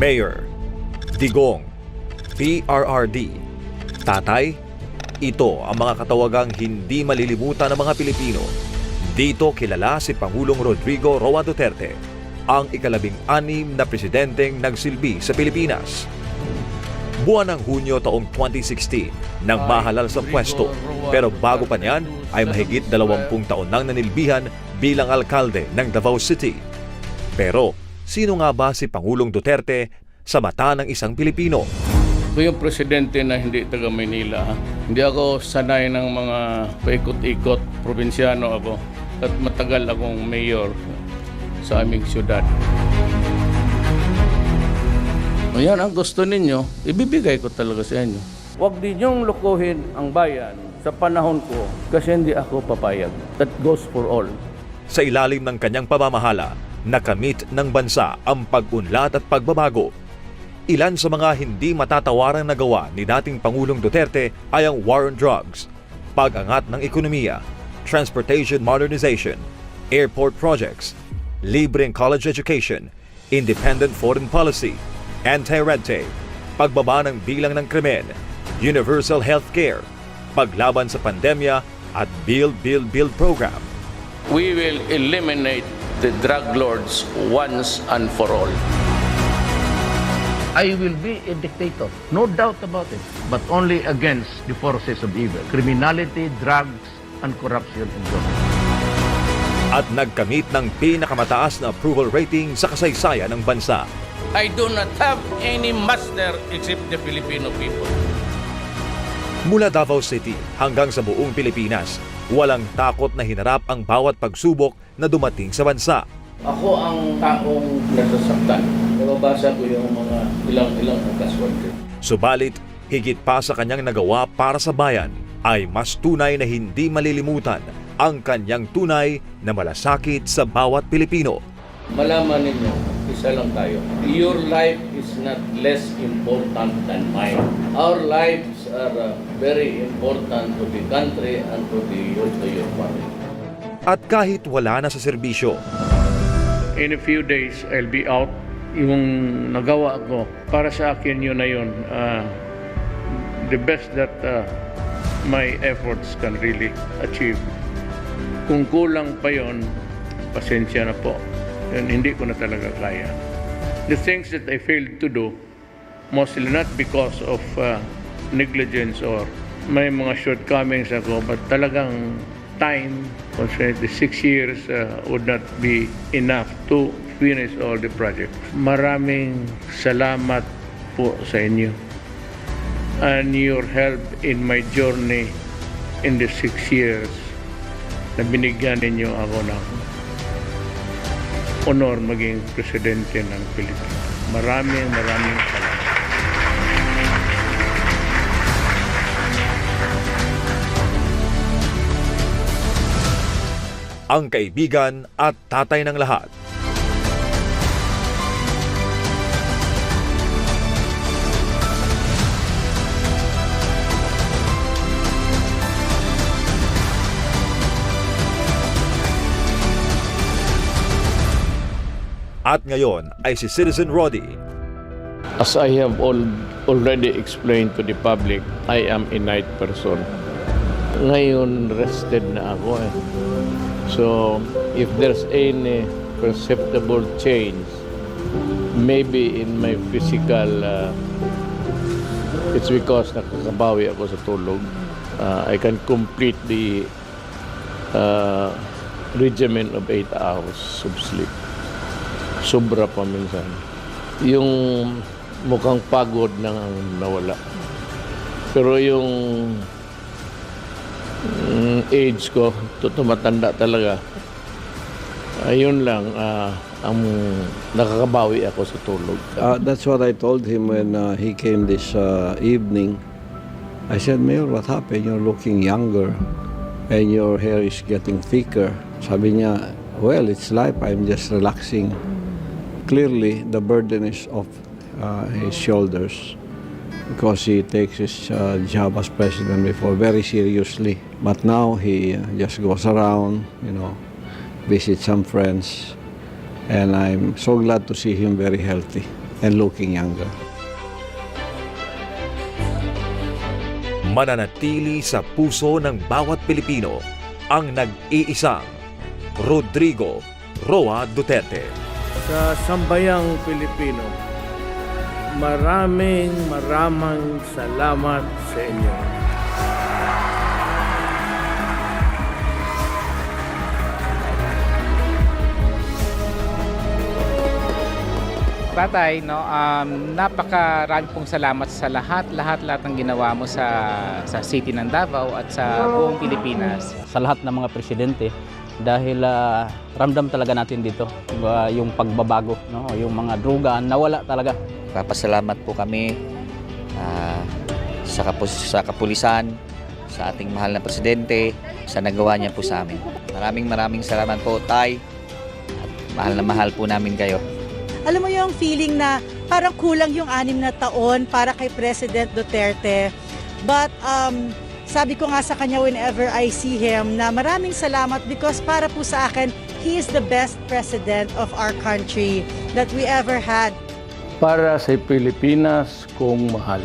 Mayor, Digong, PRRD, Tatay, ito ang mga katawagang hindi malilimutan ng mga Pilipino. Dito kilala si Pangulong Rodrigo Roa Duterte, ang ika-16 na presidenteng nagsilbi sa Pilipinas. Buwan ng Hunyo taong 2016 nang mahalal sa pwesto, pero bago pa niyan ay mahigit 20 taon nang nanilbihan bilang alkalde ng Davao City. Pero sino nga ba si Pangulong Duterte sa mata ng isang Pilipino? Ako yung presidente na hindi taga Maynila. Hindi ako sanay ng mga paikot-ikot. Probinsyano ako at matagal akong mayor sa aming syudad. Ayan ang gusto ninyo, ibibigay ko talaga sa inyo. Huwag ninyong lukuhin ang bayan sa panahon ko kasi hindi ako papayag. That goes for all. Sa ilalim ng kanyang pamamahala, nakamit ng bansa ang pag-unlad at pagbabago. Ilan sa mga hindi matatawarang nagawa ni dating Pangulong Duterte ay ang war on drugs, pag-angat ng ekonomiya, transportation modernization, airport projects, libreng college education, independent foreign policy, anti-red tape, pagbaba ng bilang ng krimen, universal health care, paglaban sa pandemya at Build program. We will eliminate the drug lords once and for all. I will be a dictator, no doubt about it, but only against the forces of evil, criminality, drugs, and corruption in government. At nagkamit ng pinakamataas na approval rating sa kasaysayan ng bansa. I do not have any master except the Filipino people. Mula Davao City hanggang sa buong Pilipinas, walang takot na hinarap ang bawat pagsubok na dumating sa bansa. Ako ang taong nasasaktan. Nababasa ko yung mga ilang kaswerte. Subalit, higit pa sa kanyang nagawa para sa bayan, ay mas tunay na hindi malilimutan ang kanyang tunay na malasakit sa bawat Pilipino. Malaman ninyo, isa lang tayo. Your life is not less important than mine. Our lives are very important to the country and to your family. At kahit wala na sa serbisyo, In a few days, I'll be out. Yung nagawa ko, para sa akin yun na yun. The best that my efforts can really achieve. Kung kulang pa yun, pasensya na po. Yun, hindi ko na talaga kaya. The things that I failed to do, mostly not because of negligence or may mga shortcomings ako, but talagang time, the 6 years would not be enough to finish all the projects. Maraming salamat po sa inyo and your help in my journey in the 6 years na binigyan ninyo ako ng honor maging presidente ng Pilipinas. Maraming salamat. ang kaibigan at tatay ng lahat. At ngayon ay si Citizen Roddy. As I have already explained to the public, I am a night person. Ngayon, rested na ako eh. So, if there's any perceptible change, maybe in my physical, it's because nakakabawi ako sa tulog. I can complete the regimen of 8 hours of sleep. Sobra pa minsan. Yung mukhang pagod na nawala. Pero yung age ko, tumatanda talaga. Ayun lang, ang nakakabawi ako sa tulog. That's what I told him when he came this evening. I said, Mayor, what happened? You're looking younger and your hair is getting thicker. Sabi niya, well, it's life. I'm just relaxing. Clearly, the burden is off his shoulders because he takes his job as president before very seriously. But now he just goes around, visits some friends, and I'm so glad to see him very healthy. and looking younger. Mananatili sa puso ng bawat Pilipino ang nag-iisang Rodrigo Roa Duterte. Sa sambayang Pilipino, maraming salamat sa inyo. Tatay, no, napakarami pong salamat sa lahat ng ginawa mo sa city ng Davao at sa buong Pilipinas. Sa lahat ng mga presidente dahil ramdam talaga natin dito yung pagbabago, no, yung mga droga nawala talaga. Papasalamat po kami sa kapulisan, sa ating mahal na presidente, sa nagawa niya po sa amin. Maraming salamat po, Tay. At mahal po namin kayo. Alam mo yung feeling na parang kulang yung 6 na taon para kay President Duterte. But sabi ko nga sa kanya whenever I see him na maraming salamat because para po sa akin, he is the best president of our country that we ever had. Para sa Pilipinas kong mahal.